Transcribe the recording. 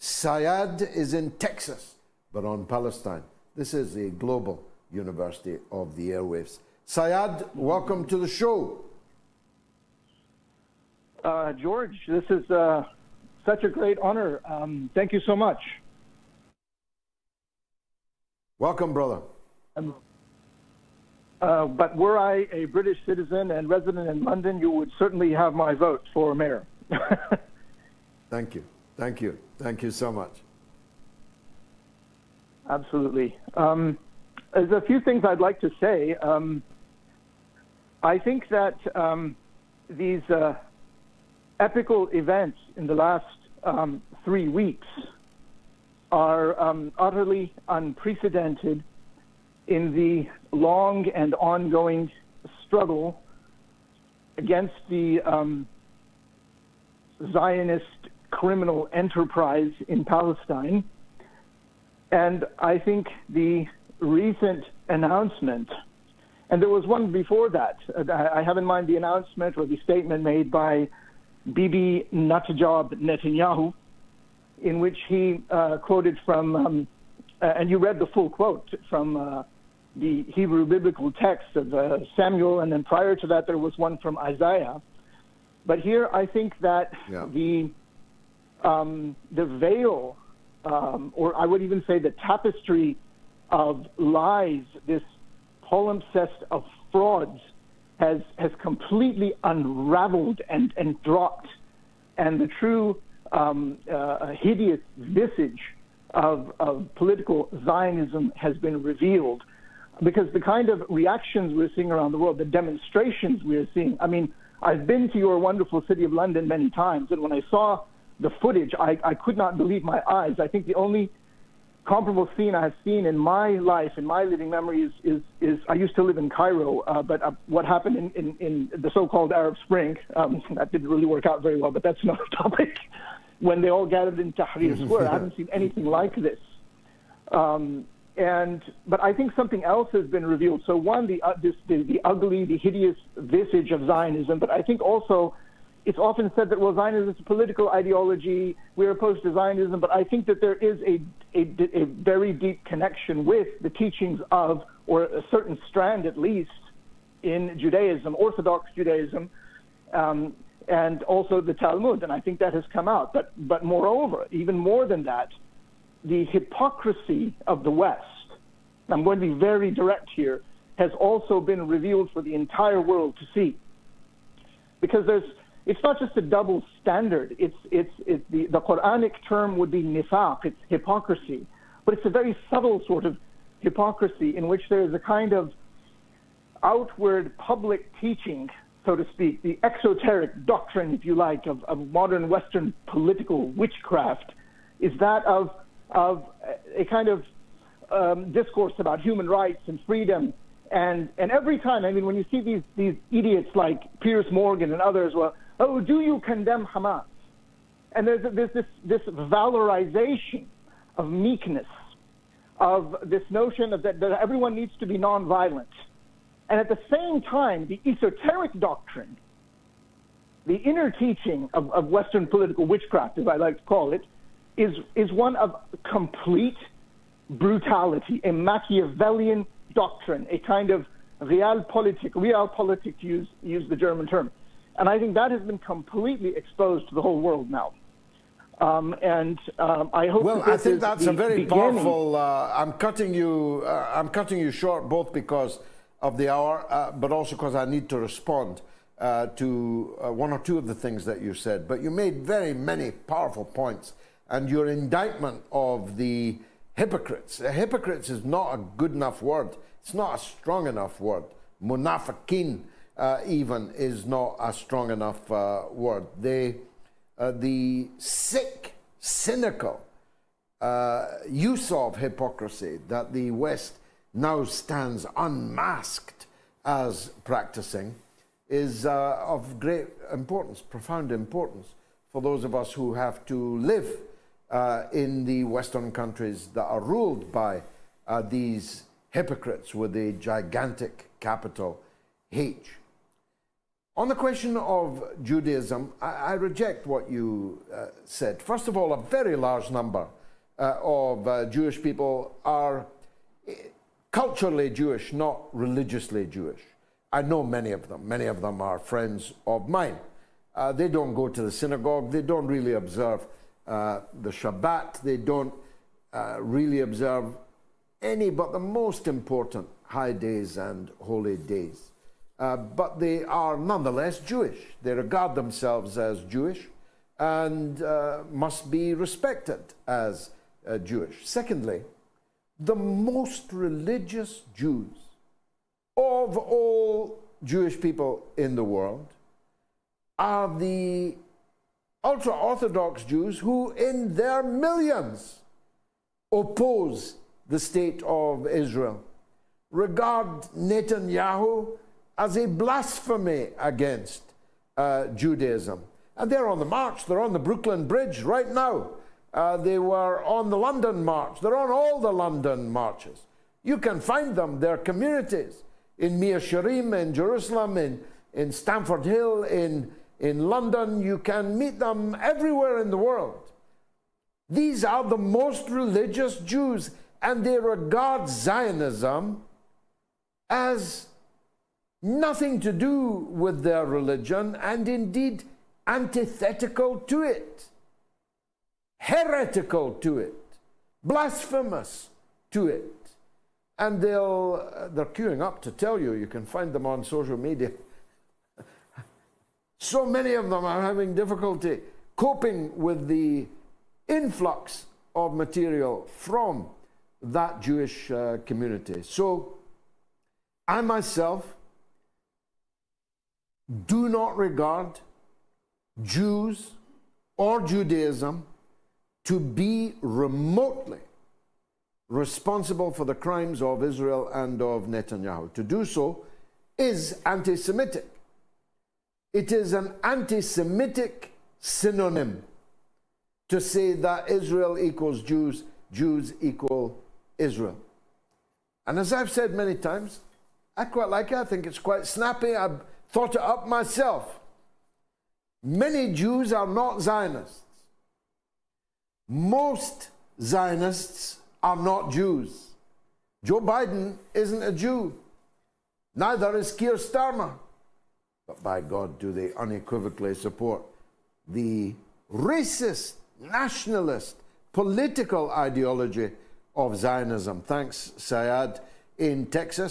Saiyad is in Texas, but on Palestine. This is a global university of the airwaves. Saiyad, welcome to the show. George, this is such a great honor. Thank you so much. Welcome, brother. But were I a British citizen and resident in London, you would certainly have my vote for mayor. Thank you. Thank you. Thank you so much. Absolutely. There's a few things I'd like to say. I think that these epical events in the last 3 weeks are utterly unprecedented in the long and ongoing struggle against the Zionist criminal enterprise in Palestine. And I think the recent announcement, and there was one before that, I have in mind the announcement or the statement made by Bibi Netanyahu, in which he quoted from, and you read the full quote from the Hebrew biblical text of Samuel, and then prior to that there was one from Isaiah. But here I think that the veil, or I would even say the tapestry of lies, this palimpsest of frauds, has completely unraveled and dropped, and the true hideous visage of political Zionism has been revealed. Because the kind of reactions we're seeing around the world, the demonstrations we're seeing, I mean, I've been to your wonderful city of London many times, and when I saw the footage, I could not believe my eyes. I think the only comparable scene I have seen in my life, in my living memory, is I used to live in Cairo, but what happened in the so-called Arab Spring, that didn't really work out very well, but that's another topic. When they all gathered in Tahrir Square, I haven't seen anything like this. But I think something else has been revealed. So one, the ugly, the hideous visage of Zionism, but I think also it's often said that, well, Zionism is a political ideology, we're opposed to Zionism, but I think that there is a very deep connection with the teachings of, or a certain strand at least, in Judaism, Orthodox Judaism, and also the Talmud, and I think that has come out. But moreover, even more than that, the hypocrisy of the West, I'm going to be very direct here, has also been revealed for the entire world to see. Because it's not just a double standard. The Quranic term would be nifaq, it's hypocrisy. But it's a very subtle sort of hypocrisy in which there is a kind of outward public teaching, so to speak, the exoteric doctrine, if you like, of modern Western political witchcraft, is that of a kind of discourse about human rights and freedom. And every time, I mean, when you see these idiots like Piers Morgan and others, well, oh, do you condemn Hamas? And there's this valorization of meekness, of this notion of that everyone needs to be nonviolent. And at the same time, the esoteric doctrine, the inner teaching of Western political witchcraft, as I like to call it, is one of complete brutality, a Machiavellian doctrine, a kind of realpolitik, to use the German term. And I think that has been completely exposed to the whole world now. I hope. Well, I think that's a very powerful. I'm cutting you short, both because of the hour, but also because I need to respond to one or two of the things that you said. But you made very many powerful points, and your indictment of the hypocrites. Hypocrites is not a good enough word. It's not a strong enough word. Munafiqin even is not a strong enough word. The sick, cynical use of hypocrisy that the West now stands unmasked as practicing is of great importance, profound importance for those of us who have to live in the Western countries that are ruled by these hypocrites with a gigantic capital H. On the question of Judaism, I reject what you said. First of all, a very large number of Jewish people are culturally Jewish, not religiously Jewish. I know many of them. Many of them are friends of mine. They don't go to the synagogue. They don't really observe the Shabbat. They don't really observe any but the most important high days and holy days. But they are nonetheless Jewish. They regard themselves as Jewish and must be respected as Jewish. Secondly, the most religious Jews of all Jewish people in the world are the ultra-Orthodox Jews who, in their millions, oppose the state of Israel, regard Netanyahu as a blasphemy against Judaism. And they're on the march. They're on the Brooklyn Bridge right now. They were on the London March. They're on all the London marches. You can find them. They're communities in Mia Sharim, in Jerusalem, in Stamford Hill, in London. You can meet them everywhere in the world. These are the most religious Jews, and they regard Zionism as nothing to do with their religion, and indeed antithetical to it, heretical to it, blasphemous to it. And they're queuing up to tell you. You can find them on social media. So many of them are having difficulty coping with the influx of material from that Jewish community. So I myself do not regard Jews or Judaism to be remotely responsible for the crimes of Israel and of Netanyahu. To do so is anti-Semitic. It is an anti-Semitic synonym to say that Israel equals Jews, Jews equal Israel. And as I've said many times, I quite like it. I think it's quite snappy. I've thought it up myself. Many Jews are not Zionists. Most Zionists are not Jews. Joe Biden isn't a Jew. Neither is Keir Starmer. But by God, do they unequivocally support the racist, nationalist, political ideology of Zionism. Thanks, Saiyad in Texas.